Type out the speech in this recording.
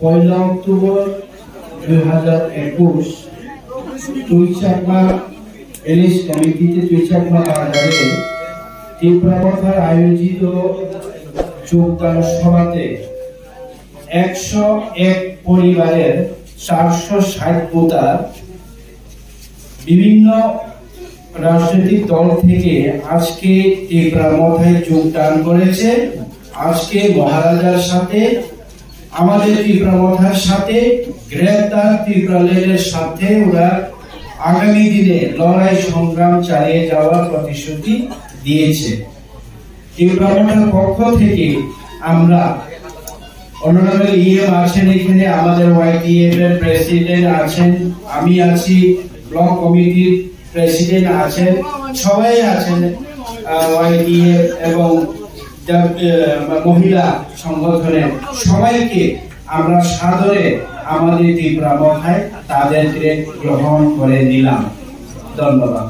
1 October 2021 টুইচাকমা এলিশ কমিটিতে টুইচাকমা বাজারে তীব্রমথার আয়োজিত যোগদান সভাতে 101 পরিবারের 460 ভোটার বিভিন্ন রাজনৈতিক দল থেকে আজকে তীব্রমথায় যোগদান করেছে। আজকে মহারাজার সাথে আমাদের তীব্রমথার সাথে গ্রেপ্তার তীব্রলেনের সাথে ওরা আগামী দিনে লড়াই সংগ্রাম চালিয়ে যাওয়ার প্রতিশ্রুতি দিয়েছে। তীব্রমথার পক্ষ থেকে আমরা অনারেবল ইএম আছেন, এখানে আমাদের ওয়াইটিএফ এর প্রেসিডেন্ট আছেন, আমি আছি, ব্লক কমিটির প্রেসিডেন্ট আছেন, সবাই আছেন ওয়াইটিএফ এবং মহিলা সংগঠনের সবাইকে আমরা সাদরে আমাদের তীব্রমথায় তাদেরকে গ্রহণ করে নিলাম। ধন্যবাদ।